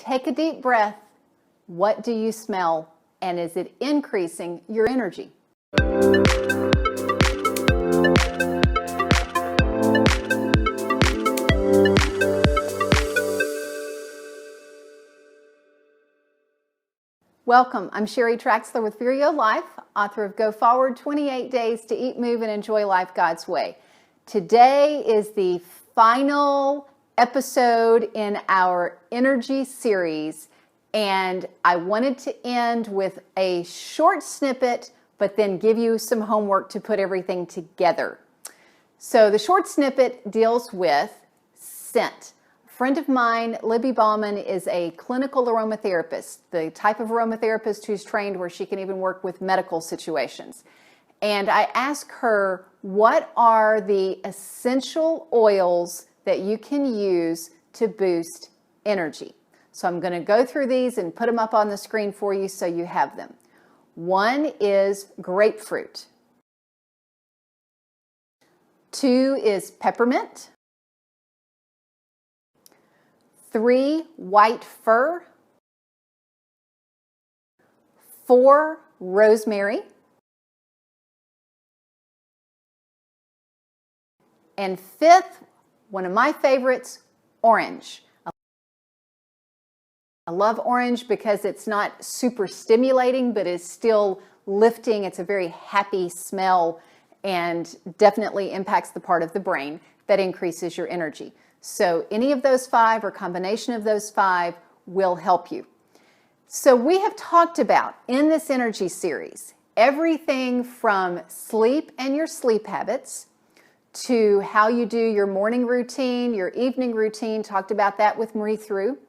Take a deep breath. What do you smell? And is it increasing your energy? Welcome. I'm Sheri Traxler with ViREO Life, author of Go Forward 28 Days to Eat, Move, and Enjoy Life God's Way. Today is the final episode in our energy series, and I wanted to end with a short snippet, but then give you some homework to put everything together. So the short snippet deals with scent. A friend of mine, Libby Bauman, is a clinical aromatherapist, the type of aromatherapist who's trained where she can even work with medical situations. And I asked her, what are the essential oils that you can use to boost energy? So I'm going to go through these and put them up on the screen for you so you have them. One is grapefruit. 2 is peppermint. 3, white fir. 4, rosemary. And 5th, one of my favorites, orange. I love orange because it's not super stimulating, but it's still lifting. It's a very happy smell and definitely impacts the part of the brain that increases your energy. So any of those 5 or combination of those 5 will help you. So we have talked about in this energy series everything from sleep and your sleep habits to how you do your morning routine, your evening routine. Talked about that with Marie through.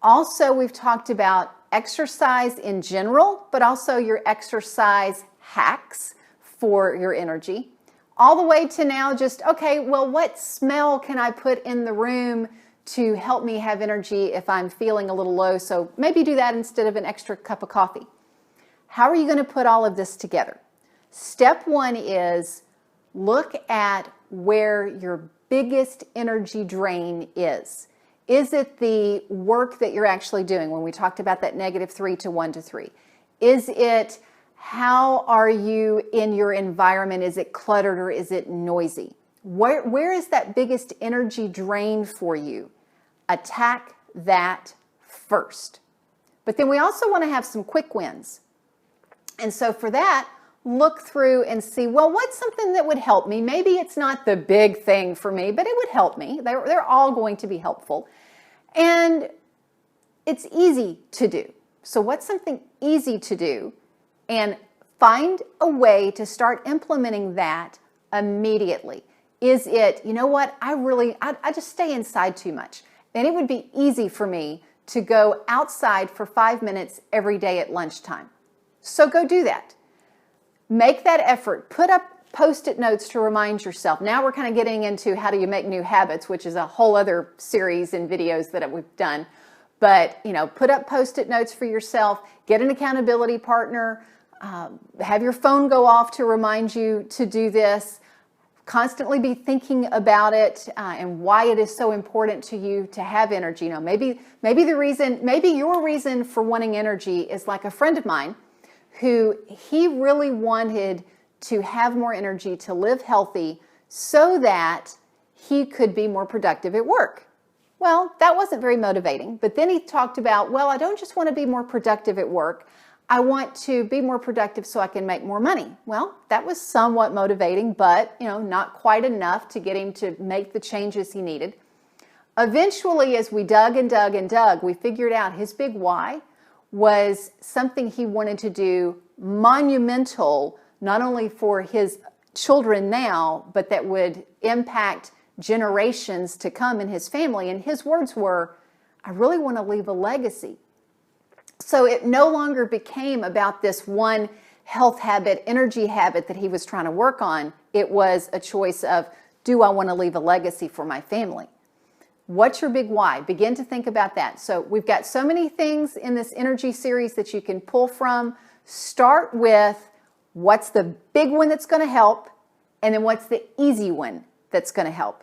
Also, we've talked about exercise in general, but also your exercise hacks for your energy. All the way to now just, okay, well, what smell can I put in the room to help me have energy if I'm feeling a little low? So maybe do that instead of an extra cup of coffee. How are you going to put all of this together? Step 1 is look at where your biggest energy drain is. Is it the work that you're actually doing when we talked about that -3 to 1 to 3? Is it how are you in your environment? Is it cluttered or is it noisy? Where is that biggest energy drain for you? Attack that first. But then we also want to have some quick wins. And so for that, look through and see, well, what's something that would help me? Maybe it's not the big thing for me, but it would help me. They're all going to be helpful. And it's easy to do. So what's something easy to do? And find a way to start implementing that immediately. Is it, you know what, I just stay inside too much. And it would be easy for me to go outside for 5 minutes every day at lunchtime. So go do that. Make that effort. Put up Post-it notes to remind yourself. Now we're kind of getting into how do you make new habits, which is a whole other series and videos that we've done. But, put up Post-it notes for yourself. Get an accountability partner. Have your phone go off to remind you to do this. Constantly be thinking about it and why it is so important to you to have energy. Maybe your reason for wanting energy is like a friend of mine who he really wanted to have more energy, to live healthy so that he could be more productive at work. Well, that wasn't very motivating. But then he talked about, well, I don't just want to be more productive at work. I want to be more productive so I can make more money. Well, that was somewhat motivating, but not quite enough to get him to make the changes he needed. Eventually, as we dug and dug and dug, we figured out his big why was something he wanted to do monumental, not only for his children now, but that would impact generations to come in his family. And his words were, I really want to leave a legacy. So it no longer became about this one health habit, energy habit that he was trying to work on. It was a choice of, do I want to leave a legacy for my family? What's your big why? Begin to think about that. So we've got so many things in this energy series that you can pull from. Start with what's the big one that's going to help, and then what's the easy one that's going to help.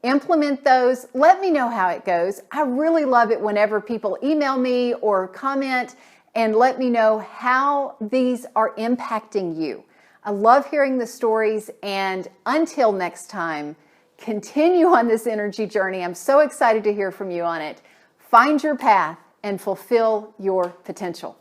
Implement those. Let me know how it goes. I really love it whenever people email me or comment and let me know how these are impacting you. I love hearing the stories, and until next time, continue on this energy journey. I'm so excited to hear from you on it. Find your path and fulfill your potential.